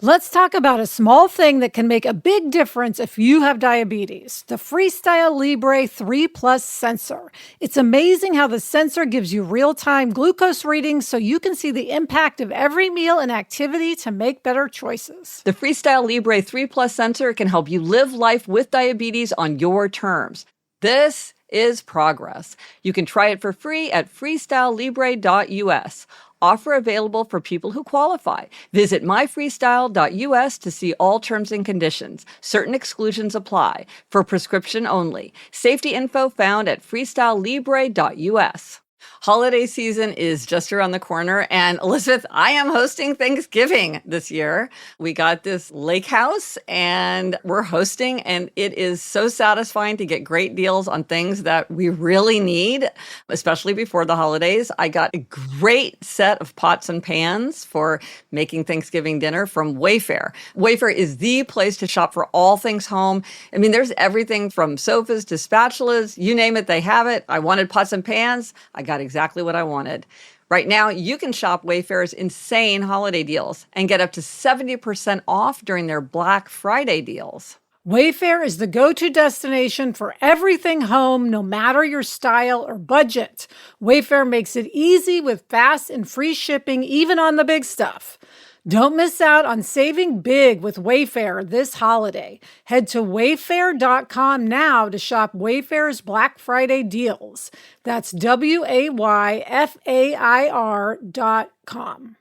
Let's talk about a small thing that can make a big difference if you have diabetes, the Freestyle Libre 3 Plus sensor. It's amazing how the sensor gives you real-time glucose readings so you can see the impact of every meal and activity to make better choices. The Freestyle Libre 3 Plus sensor can help you live life with diabetes on your terms. This is progress. You can try it for free at freestylelibre.us. Offer available for people who qualify. Visit myfreestyle.us to see all terms and conditions. Certain exclusions apply. For prescription only. Safety info found at freestylelibre.us. Holiday season is just around the corner, and Elizabeth, I am hosting Thanksgiving this year. We got this lake house, and we're hosting, and it is so satisfying to get great deals on things that we really need, especially before the holidays. I got a great set of pots and pans for making Thanksgiving dinner from Wayfair. Wayfair is the place to shop for all things home. I mean, there's everything from sofas to spatulas, you name it, they have it. I wanted pots and pans. I got exactly what I wanted. Right now, you can shop Wayfair's insane holiday deals and get up to 70% off during their Black Friday deals. Wayfair is the go-to destination for everything home, no matter your style or budget. Wayfair makes it easy with fast and free shipping, even on the big stuff. Don't miss out on saving big with Wayfair this holiday. Head to wayfair.com now to shop Wayfair's Black Friday deals. That's WAYFAIR.com.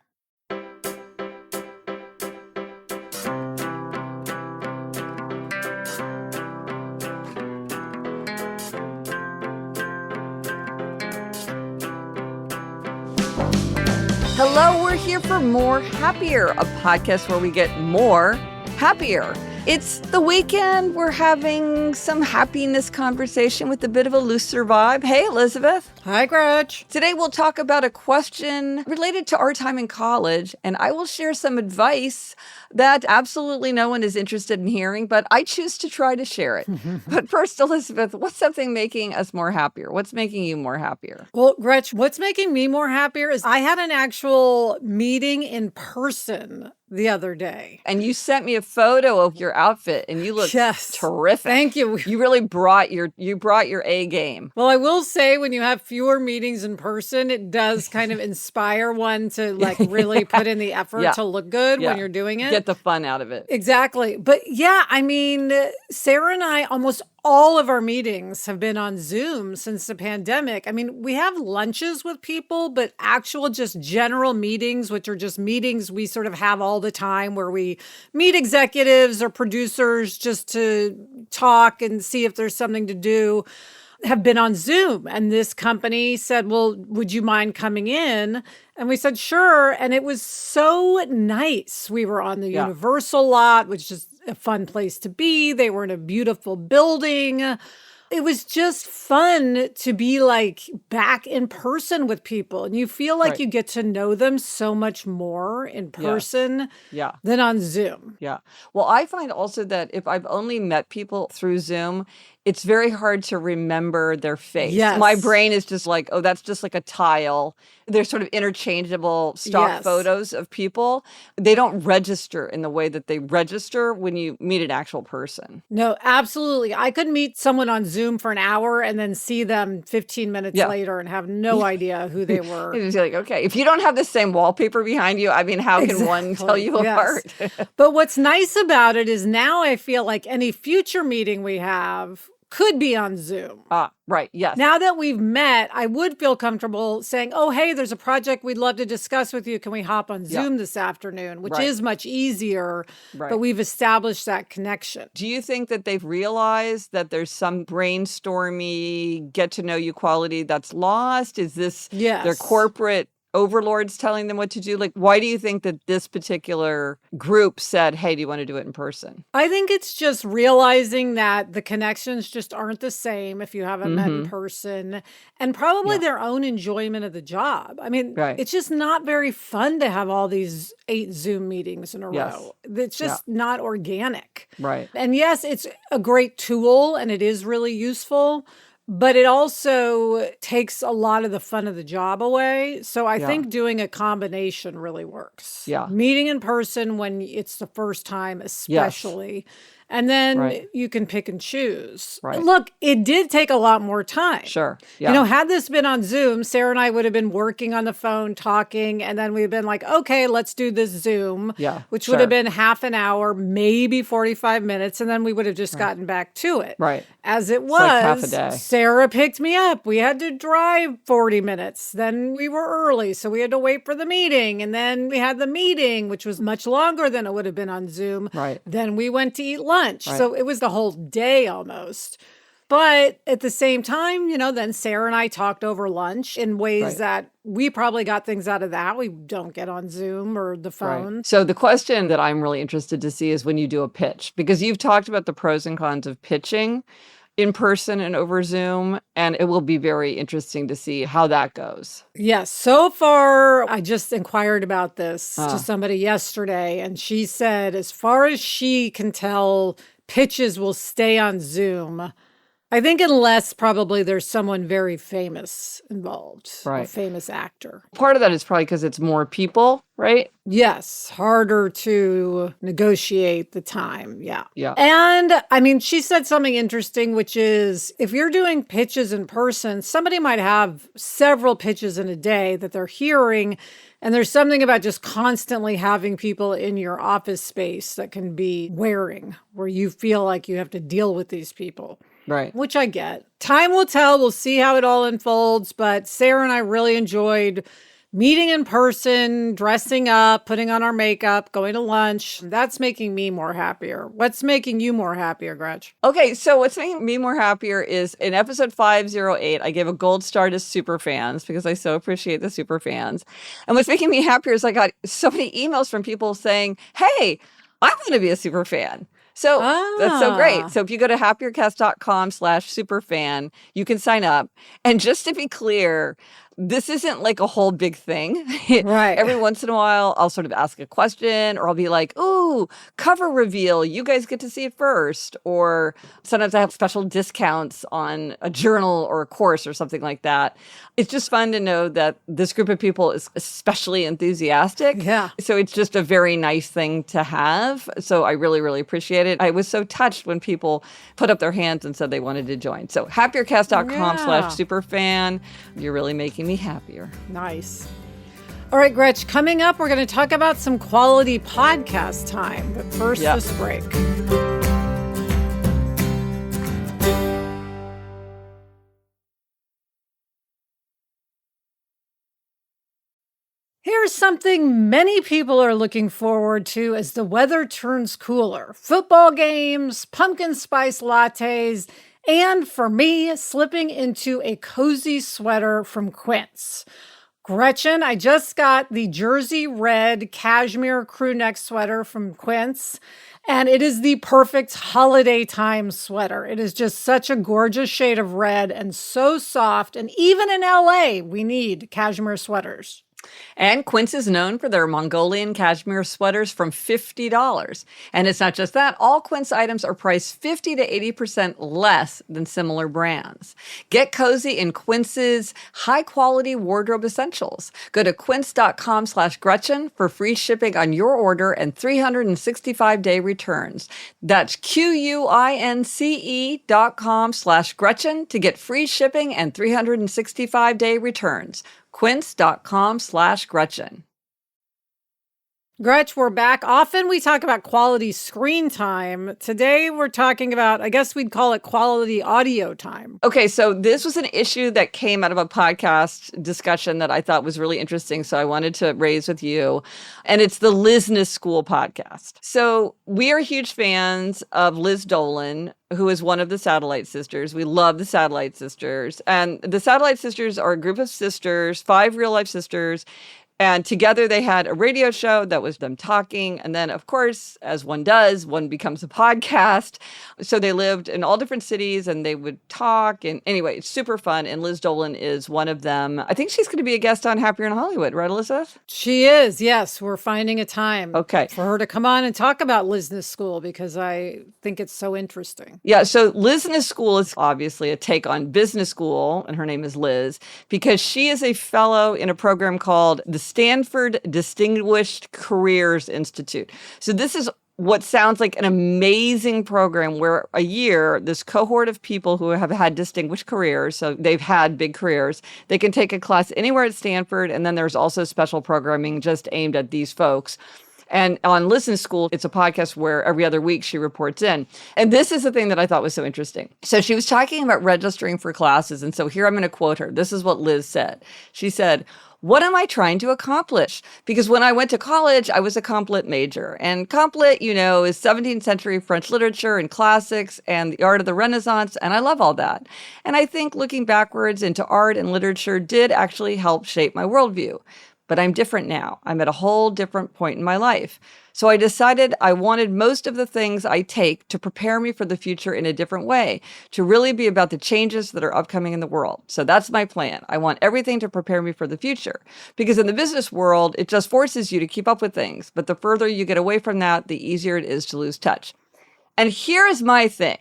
Hello, we're here for More Happier, a podcast where we get more happier. It's the weekend. We're having some happiness conversation with a bit of a looser vibe. Hey, Elizabeth. Hi, Gretch. Today we'll talk about a question related to our time in college, and I will share some advice that absolutely no one is interested in hearing, but I choose to try to share it. But first, Elizabeth, what's something making us more happier? What's making you more happier? Well, Gretch, what's making me more happier is I had an actual meeting in person the other day. And you sent me a photo of your outfit, and you look terrific. Thank you. You really brought your A game. Well, I will say when you have fewer meetings in person, it does kind of inspire one to like really put in the effort to look good when you're doing it. Get the fun out of it. Exactly. But yeah, I mean, Sarah and I, almost all of our meetings have been on Zoom since the pandemic. I mean, we have lunches with people, but actual just general meetings, which are just meetings we sort of have all the time where we meet executives or producers just to talk and see if there's something to do, have been on Zoom. And this company said, well, would you mind coming in? And we said, sure. And it was so nice. We were on the Universal lot, which is a fun place to be. They were in a beautiful building. It was just fun to be like back in person with people. And you feel like you get to know them so much more in person than on Zoom. Yeah. Well, I find also that if I've only met people through Zoom, it's very hard to remember their face. Yes. My brain is just like, oh, that's just like a tile. They're sort of interchangeable stock photos of people. They don't register in the way that they register when you meet an actual person. No, absolutely. I could meet someone on Zoom for an hour and then see them 15 minutes later and have no idea who they were. It's like, okay, if you don't have the same wallpaper behind you, I mean, how can one tell you apart? But what's nice about it is now I feel like any future meeting we have could be on Zoom. Right, yes. Now that we've met, I would feel comfortable saying, oh, hey, there's a project we'd love to discuss with you. Can we hop on Zoom this afternoon? Which is much easier, but we've established that connection. Do you think that they've realized that there's some brainstormy, get-to-know-you quality that's lost? Is this their corporate overlords telling them what to do? Like, why do you think that this particular group said, hey, do you want to do it in person? I think it's just realizing that the connections just aren't the same if you haven't met in person, and probably their own enjoyment of the job. I mean, it's just not very fun to have all these 8 Zoom meetings in a row. It's just not organic. Right. And yes, it's a great tool and it is really useful. but it also takes a lot of the fun of the job away. So I Yeah. think doing a combination really works. Yeah. Meeting in person when it's the first time, especially. And then Right. you can pick and choose. Right. Look, it did take a lot more time. Sure. You Yeah. know, had this been on Zoom, Sarah and I would have been working on the phone, talking, and then we'd been like, okay, let's do this Zoom, Yeah. which Sure. would have been half an hour, maybe 45 minutes, and then we would have just gotten back to it. Right. As it It's like half a was, day. Sarah picked me up. We had to drive 40 minutes. Then we were early, so we had to wait for the meeting. And then we had the meeting, which was much longer than it would have been on Zoom. Right. Then we went to eat lunch. Right. So it was the whole day almost. But at the same time, you know, then Sarah and I talked over lunch in ways Right. that we probably got things out of that we don't get on Zoom or the phone. Right. So the question that I'm really interested to see is when you do a pitch, because you've talked about the pros and cons of pitching in person and over Zoom, and it will be very interesting to see how that goes. Yes. So far, I just inquired about this to somebody yesterday, and she said, as far as she can tell, pitches will stay on Zoom. I think unless probably there's someone very famous involved, a Right. famous actor. Part of that is probably because it's more people, right? Yes, harder to negotiate the time. Yeah. Yeah. And I mean, she said something interesting, which is if you're doing pitches in person, somebody might have several pitches in a day that they're hearing. And there's something about just constantly having people in your office space that can be wearing, where you feel like you have to deal with these people. Right. Which I get. Time will tell. We'll see how it all unfolds. But Sarah and I really enjoyed meeting in person, dressing up, putting on our makeup, going to lunch. That's making me more happier. What's making you more happier, Gretch? Okay, so what's making me more happier is in episode 508, I gave a gold star to super fans because I so appreciate the super fans. And what's making me happier is I got so many emails from people saying, hey, I want to be a super fan. So that's so great. So if you go to happiercast.com/superfan, you can sign up. And just to be clear, this isn't like a whole big thing. Right. Every once in a while, I'll sort of ask a question or I'll be like, ooh, cover reveal. You guys get to see it first. Or sometimes I have special discounts on a journal or a course or something like that. It's just fun to know that this group of people is especially enthusiastic. Yeah. So it's just a very nice thing to have. So I really, really appreciate it. I was so touched when people put up their hands and said they wanted to join. So happiercast.com/superfan. You're really making me happier. Nice. All right, Gretch, coming up, we're going to talk about some quality podcast time. But first, Yep. this break. Here's something many people are looking forward to as the weather turns cooler. Football games, pumpkin spice lattes, and for me, slipping into a cozy sweater from Quince. Gretchen, I just got the Jersey Red Cashmere crew neck sweater from Quince, and it is the perfect holiday time sweater. It is just such a gorgeous shade of red and so soft, and even in LA, we need cashmere sweaters. And Quince is known for their Mongolian cashmere sweaters from $50. And it's not just that. All Quince items are priced 50 to 80% less than similar brands. Get cozy in Quince's high-quality wardrobe essentials. Go to quince.com/Gretchen for free shipping on your order and 365-day returns. That's QUINCE.com/Gretchen to get free shipping and 365-day returns. Quince.com/Gretchen. Gretch, we're back. Often we talk about quality screen time. Today we're talking about, I guess we'd call it quality audio time. Okay, so this was an issue that came out of a podcast discussion that I thought was really interesting, so I wanted to raise with you. And it's the Lizness School podcast. So we are huge fans of Liz Dolan, who is one of the Satellite Sisters. We love the Satellite Sisters. And the Satellite Sisters are a group of sisters, 5 real-life sisters, And together they had a radio show that was them talking. And then, of course, as one does, one becomes a podcast. So they lived in all different cities and they would talk. And anyway, it's super fun. And Liz Dolan is one of them. I think she's going to be a guest on Happier in Hollywood, right, Elizabeth? She is, yes. We're finding a time Okay. for her to come on and talk about Business School because I think it's so interesting. Yeah, so Business School is obviously a take on business school, and her name is Liz, because she is a fellow in a program called the Stanford Distinguished Careers Institute. So this is what sounds like an amazing program where a year, this cohort of people who have had distinguished careers, so they've had big careers, they can take a class anywhere at Stanford, and then there's also special programming just aimed at these folks. And on Business School, it's a podcast where every other week she reports in. And this is the thing that I thought was so interesting. So she was talking about registering for classes. And so here I'm going to quote her. This is what Liz said. She said, "What am I trying to accomplish? Because when I went to college, I was a comp lit major. And comp lit, is 17th century French literature and classics and the art of the Renaissance. And I love all that. And I think looking backwards into art and literature did actually help shape my worldview. But I'm different now. I'm at a whole different point in my life. So I decided I wanted most of the things I take to prepare me for the future in a different way, to really be about the changes that are upcoming in the world. So that's my plan. I want everything to prepare me for the future. Because in the business world, it just forces you to keep up with things. But the further you get away from that, the easier it is to lose touch." And here is my thing.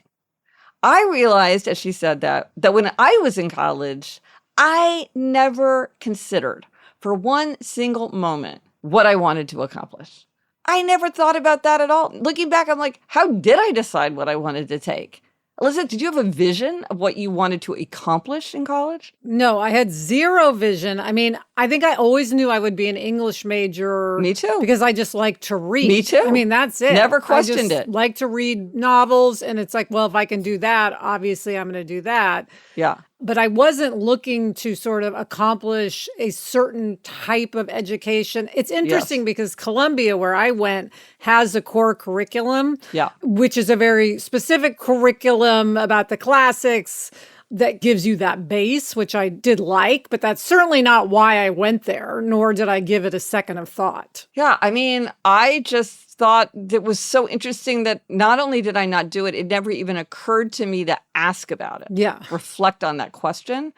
I realized, as she said that when I was in college, I never considered for one single moment what I wanted to accomplish. I never thought about that at all. Looking back, I'm like, how did I decide what I wanted to take? Elizabeth, did you have a vision of what you wanted to accomplish in college? No, I had zero vision. I mean, I think I always knew I would be an English major. Me too. Because I just like to read. Me too. I mean, that's it. Never questioned I just it. like to read novels. And it's like, well, if I can do that, obviously I'm going to do that. Yeah. But I wasn't looking to sort of accomplish a certain type of education. It's interesting because Columbia, where I went, has a core curriculum, which is a very specific curriculum about the classics that gives you that base, which I did like, but that's certainly not why I went there, nor did I give it a second of thought. Yeah, I mean, I just thought it was so interesting that not only did I not do it, it never even occurred to me to ask about it. Yeah. Reflect on that question,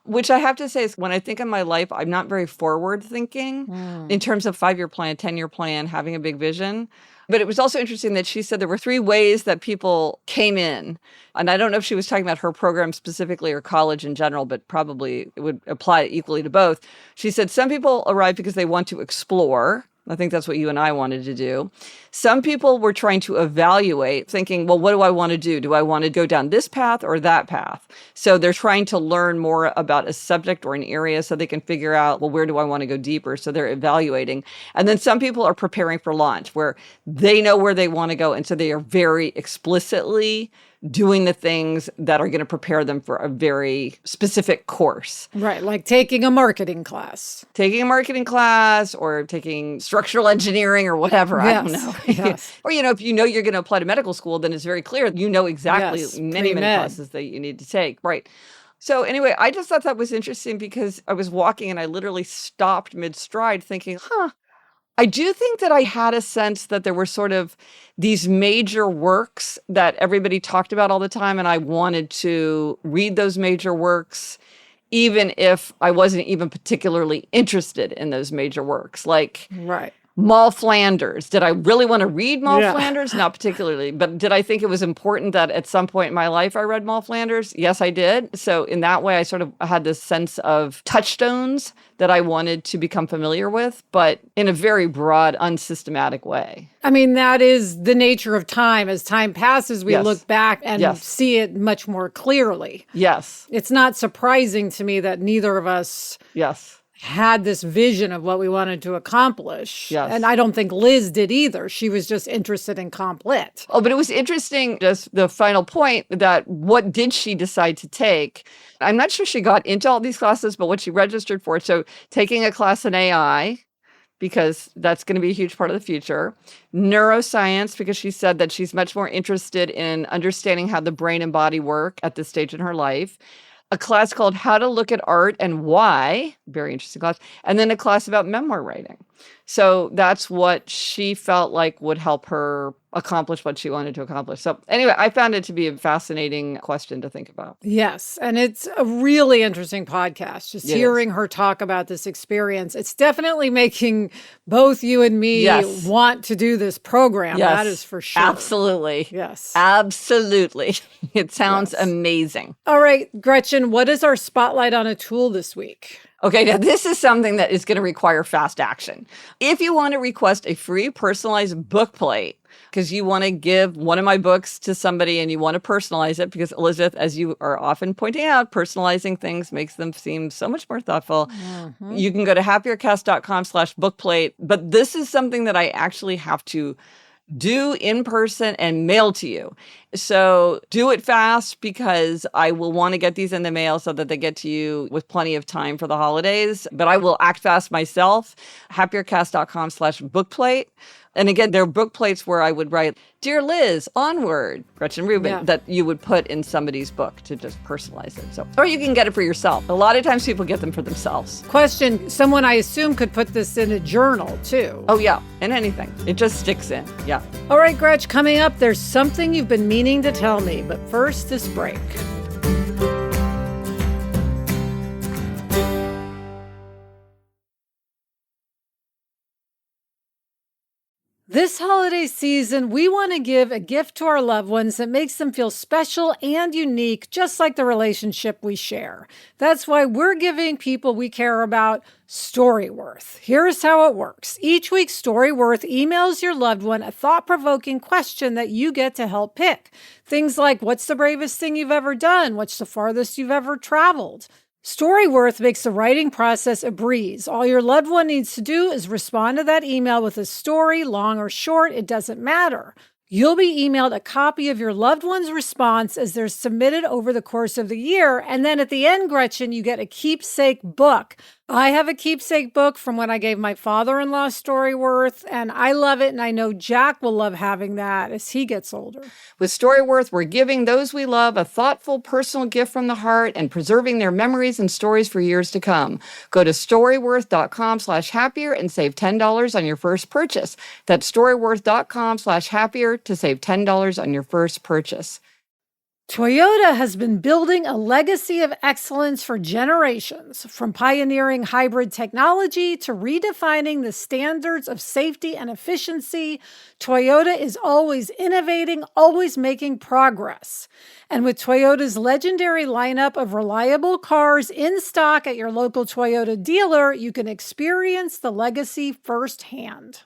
which I have to say is when I think of my life, I'm not very forward thinking in terms of 5-year plan, 10-year plan, having a big vision. But it was also interesting that she said there were 3 ways that people came in. And I don't know if she was talking about her program specifically or college in general, but probably it would apply equally to both. She said some people arrive because they want to explore. I think that's what you and I wanted to do. Some people were trying to evaluate, thinking, well, what do I want to do? Do I want to go down this path or that path? So they're trying to learn more about a subject or an area so they can figure out, well, where do I want to go deeper? So they're evaluating. And then some people are preparing for launch, where they know where they want to go. And so they are very explicitly doing the things that are going to prepare them for a very specific course. Right, like taking a marketing class. Taking a marketing class or taking structural engineering or whatever, I don't know. Yes. Or, if you know you're going to apply to medical school, then it's very clear. You know exactly many classes that you need to take. Right. So anyway, I just thought that was interesting because I was walking and I literally stopped mid-stride thinking, I do think that I had a sense that there were sort of these major works that everybody talked about all the time, and I wanted to read those major works, even if I wasn't even particularly interested in those major works. Like Moll Flanders. Did I really want to read Moll Flanders? Not particularly. But did I think it was important that at some point in my life I read Moll Flanders? Yes, I did. So in that way, I sort of had this sense of touchstones that I wanted to become familiar with, but in a very broad, unsystematic way. I mean, that is the nature of time. As time passes, we look back and see it much more clearly. Yes. It's not surprising to me that neither of us had this vision of what we wanted to accomplish. Yes. And I don't think Liz did either. She was just interested in comp lit. Oh, but it was interesting, just the final point, that what did she decide to take? I'm not sure she got into all these classes, but what she registered for. So taking a class in AI, because that's going to be a huge part of the future. Neuroscience, because she said that she's much more interested in understanding how the brain and body work at this stage in her life. a class called How to Look at Art and Why, very interesting class, and then a class about memoir writing. So that's what she felt like would help her accomplish what she wanted to accomplish. So anyway, I found it to be a fascinating question to think about. Yes. And it's a really interesting podcast. Just It hearing is. her talk about this experience. It's definitely making both you and me Yes. want to do this program. Yes. That is for sure. Absolutely. Yes. Absolutely. It sounds Yes. amazing. All right, Gretchen, what is our spotlight on a tool this week? Okay, now this is something that is going to require fast action. If you want to request a free personalized book plate, because you want to give one of my books to somebody and you want to personalize it, because Elizabeth, as you are often pointing out, personalizing things makes them seem so much more thoughtful. You can go to happiercast.com/bookplate. But this is something that I actually have to do in person and mail to you. So do it fast, because I will want to get these in the mail so that they get to you with plenty of time for the holidays. But I will act fast myself. happiercast.com/bookplate. And again, there are book plates where I would write, "Dear Liz, onward," Gretchen Rubin, that you would put in somebody's book to just personalize it. So, or you can get it for yourself. A lot of times people get them for themselves. Question, someone I assume could put this in a journal too. Oh yeah, and anything. It just sticks in. Yeah. All right, Gretch, coming up, there's something you've been meaning to tell me, but first, this break. This holiday season, we want to give a gift to our loved ones that makes them feel special and unique, just like the relationship we share. That's why we're giving people we care about Storyworth. Here's how it works. Each week, Storyworth emails your loved one a thought-provoking question that you get to help pick. Things like, what's the bravest thing you've ever done? What's the farthest you've ever traveled? Storyworth makes the writing process a breeze. All your loved one needs to do is respond to that email with a story, long or short, it doesn't matter. You'll be emailed a copy of your loved one's response as they're submitted over the course of the year. And then at the end, Gretchen, you get a keepsake book. I have a keepsake book from when I gave my father-in-law Storyworth, and I love it, and I know Jack will love having that as he gets older. With Storyworth, we're giving those we love a thoughtful, personal gift from the heart and preserving their memories and stories for years to come. Go to storyworth.com/happier and save $10 on your first purchase. That's storyworth.com/happier to save $10 on your first purchase. Toyota has been building a legacy of excellence for generations, from pioneering hybrid technology to redefining the standards of safety and efficiency. Toyota is always innovating, always making progress. And with Toyota's legendary lineup of reliable cars in stock at your local Toyota dealer, you can experience the legacy firsthand.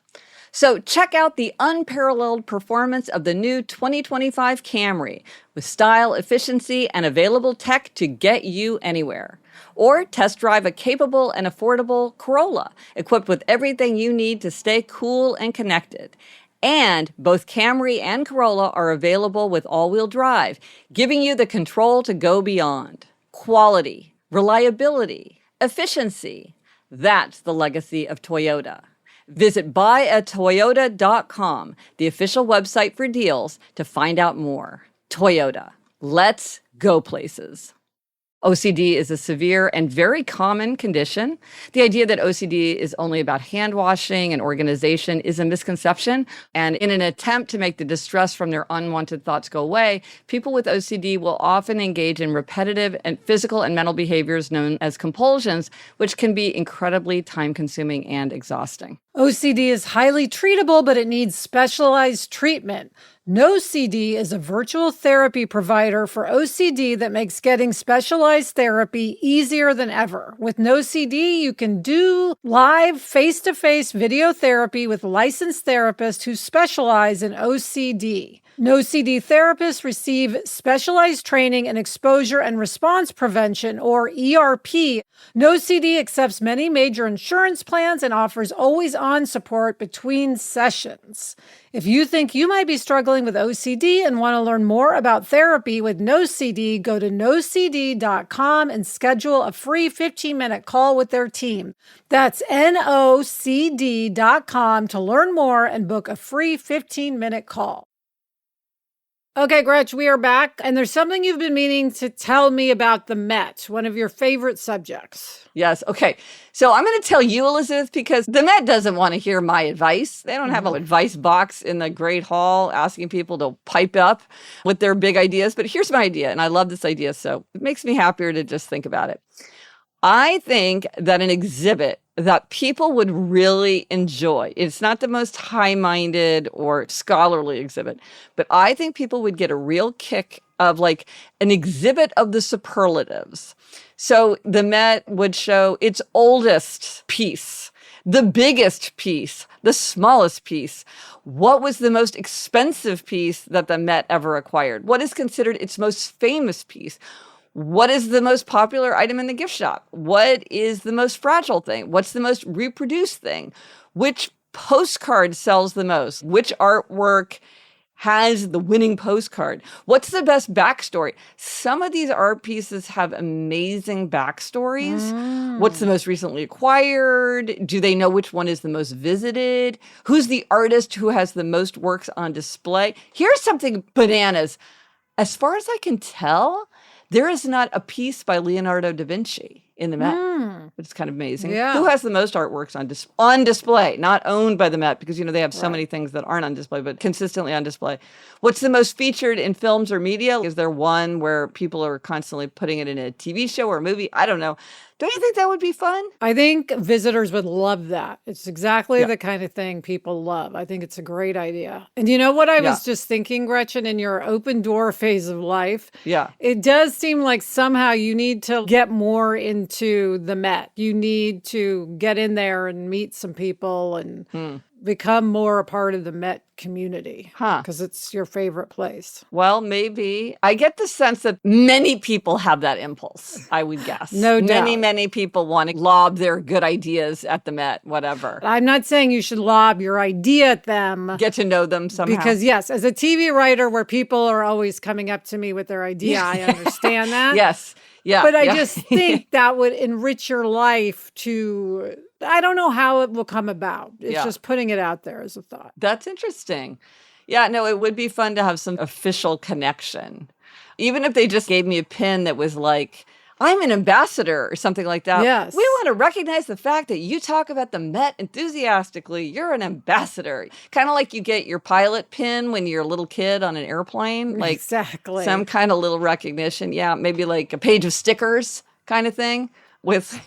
So check out the unparalleled performance of the new 2025 Camry with style, efficiency, and available tech to get you anywhere. Or test drive a capable and affordable Corolla, equipped with everything you need to stay cool and connected. And both Camry and Corolla are available with all-wheel drive, giving you the control to go beyond. Quality, reliability, efficiency. That's the legacy of Toyota. Visit buyatoyota.com, the official website for deals, to find out more. Toyota. Let's go places. OCD is a severe and very common condition. The idea that OCD is only about hand washing and organization is a misconception. And in an attempt to make the distress from their unwanted thoughts go away, people with OCD will often engage in repetitive and physical and mental behaviors known as compulsions, which can be incredibly time-consuming and exhausting. OCD is highly treatable, but it needs specialized treatment. NoCD is a virtual therapy provider for OCD that makes getting specialized therapy easier than ever. With NoCD, you can do live face-to-face video therapy with licensed therapists who specialize in OCD. NoCD therapists receive specialized training in exposure and response prevention, or ERP. NoCD accepts many major insurance plans and offers always-on support between sessions. If you think you might be struggling with OCD and want to learn more about therapy with NoCD, go to nocd.com and schedule a free 15-minute call with their team. That's nocd.com to learn more and book a free 15-minute call. Okay, Gretch, we are back, and there's something you've been meaning to tell me about the Met, one of your favorite subjects. Yes. Okay. So I'm going to tell you, Elizabeth, because the Met doesn't want to hear my advice. They don't have an advice box in the Great Hall asking people to pipe up with their big ideas. But here's my idea, and I love this idea. So it makes me happier to just think about it. I think that an exhibit that people would really enjoy, it's not the most high-minded or scholarly exhibit, but I think people would get a real kick of like an exhibit of the superlatives. So the Met would show its oldest piece, the biggest piece, the smallest piece. What was the most expensive piece that the Met ever acquired? What is considered its most famous piece? What is the most popular item in the gift shop? What is the most fragile thing? What's the most reproduced thing? Which postcard sells the most? Which artwork has the winning postcard? What's the best backstory? Some of these art pieces have amazing backstories. What's the most recently acquired? Do they know which one is the most visited? Who's the artist who has the most works on display? Here's something bananas. As far as I can tell, there is not a piece by Leonardo da Vinci in the Met, which is kind of amazing. Yeah. Who has the most artworks on display, not owned by the Met, because, they have so many things that aren't on display, but consistently on display. What's the most featured in films or media? Is there one where people are constantly putting it in a TV show or a movie? I don't know. Don't you think that would be fun? I think visitors would love that. It's exactly the kind of thing people love. I think it's a great idea. And you know what I was just thinking, Gretchen, in your open door phase of life? Yeah. It does seem like somehow you need to get more into the Met. You need to get in there and meet some people and become more a part of the Met community. Because it's your favorite place. Well, maybe. I get the sense that many people have that impulse, I would guess. No doubt. Many people want to lob their good ideas at the Met, whatever. I'm not saying you should lob your idea at them. Get to know them somehow. Because yes, as a TV writer where people are always coming up to me with their idea, I understand that. Yes. Yeah. But I just think that would enrich your life to, I don't know how it will come about. It's just putting it out there as a thought. That's interesting. Yeah, no, it would be fun to have some official connection. Even if they just gave me a pin that was like, I'm an ambassador or something like that. Yes. We want to recognize the fact that you talk about the Met enthusiastically. You're an ambassador. Kind of like you get your pilot pin when you're a little kid on an airplane. Like exactly. Some kind of little recognition. Yeah, maybe like a page of stickers kind of thing with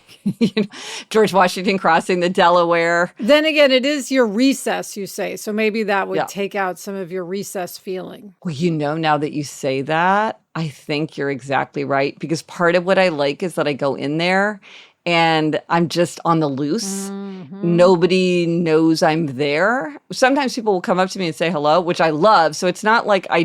George Washington crossing the Delaware. Then again, it is your recess, you say. So maybe that would take out some of your recess feeling. Well, now that you say that, I think you're exactly right. Because part of what I like is that I go in there and I'm just on the loose. Nobody knows I'm there. Sometimes people will come up to me and say hello, which I love. So it's not like I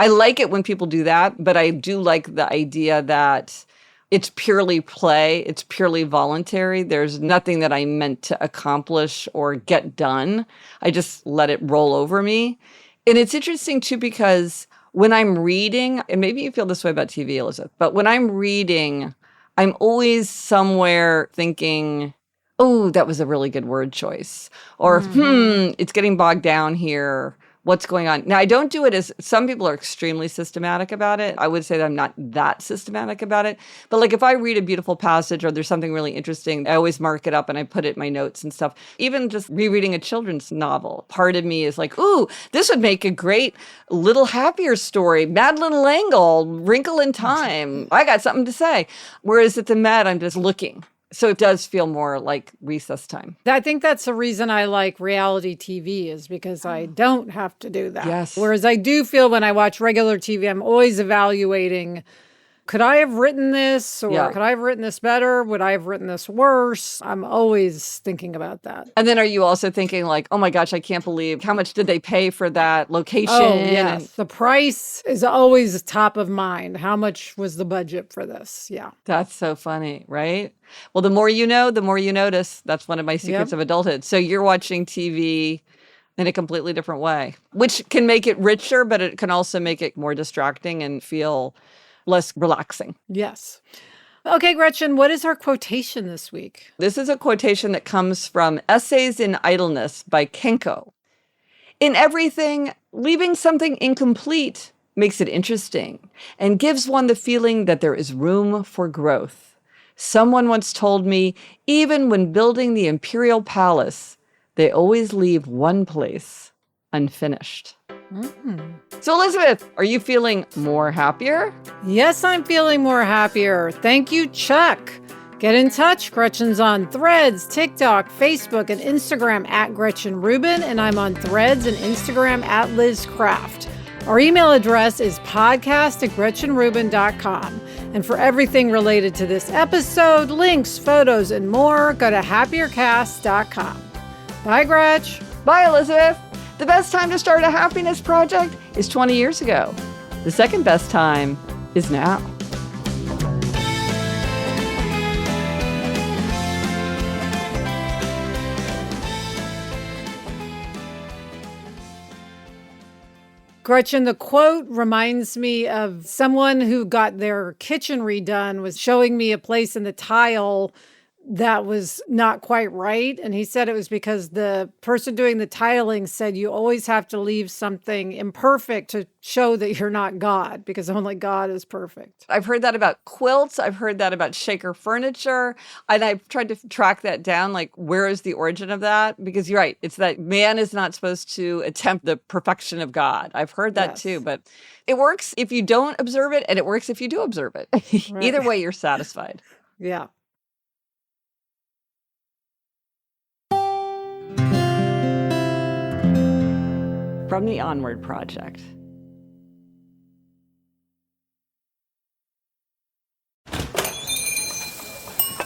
like it when people do that, but I do like the idea that it's purely play. It's purely voluntary. There's nothing that I meant to accomplish or get done. I just let it roll over me. And it's interesting too, because when I'm reading, and maybe you feel this way about TV, Elizabeth, but when I'm reading, I'm always somewhere thinking, oh, that was a really good word choice. Or, it's getting bogged down here. What's going on? Now, I don't do it as some people are extremely systematic about it. I would say that I'm not that systematic about it. But like if I read a beautiful passage or there's something really interesting, I always mark it up and I put it in my notes and stuff. Even just rereading a children's novel, part of me is like, ooh, this would make a great Little Happier story. Madeline L'Engle, Wrinkle in Time. I got something to say. Whereas at the Met, I'm just looking. So it does feel more like recess time. I think that's the reason I like reality TV is because I don't have to do that. Yes. Whereas I do feel when I watch regular TV, I'm always evaluating, could I have written this? Or could I have written this better? Would I have written this worse? I'm always thinking about that. And then are you also thinking like, oh my gosh, I can't believe how much did they pay for that location? Oh, yes. The price is always top of mind. How much was the budget for this? Yeah. That's so funny, right? Well, the more you know, the more you notice. That's one of my secrets of adulthood. So you're watching TV in a completely different way, which can make it richer, but it can also make it more distracting and feel less relaxing. Yes. Okay, Gretchen, what is our quotation this week? This is a quotation that comes from Essays in Idleness by Kenko. In everything, leaving something incomplete makes it interesting and gives one the feeling that there is room for growth. Someone once told me, even when building the imperial palace, they always leave one place unfinished. So, Elizabeth, are you feeling more happier? Yes, I'm feeling more happier. Thank you, Chuck. Get in touch. Gretchen's on Threads, TikTok, Facebook, and Instagram at Gretchen Rubin, and I'm on Threads and Instagram at Liz Craft. Our email address is podcast@GretchenRubin.com. And for everything related to this episode, links, photos, and more, go to happiercast.com. Bye, Gretch. Bye, Elizabeth. The best time to start a happiness project is 20 years ago. The second best time is now. Gretchen, the quote reminds me of someone who got their kitchen redone, was showing me a place in the tile that was not quite right. And he said it was because the person doing the tiling said you always have to leave something imperfect to show that you're not God, because only God is perfect. I've heard that about quilts. I've heard that about shaker furniture. And I've tried to track that down, like, where is the origin of that? Because you're right. It's that man is not supposed to attempt the perfection of God. I've heard that too, but it works if you don't observe it, and it works if you do observe it. Right. Either way, you're satisfied. Yeah. From the Onward Project.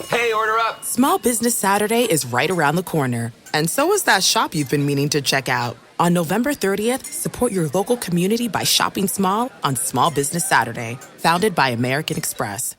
Hey, order up! Small Business Saturday is right around the corner. And so is that shop you've been meaning to check out. On November 30th, support your local community by shopping small on Small Business Saturday, founded by American Express.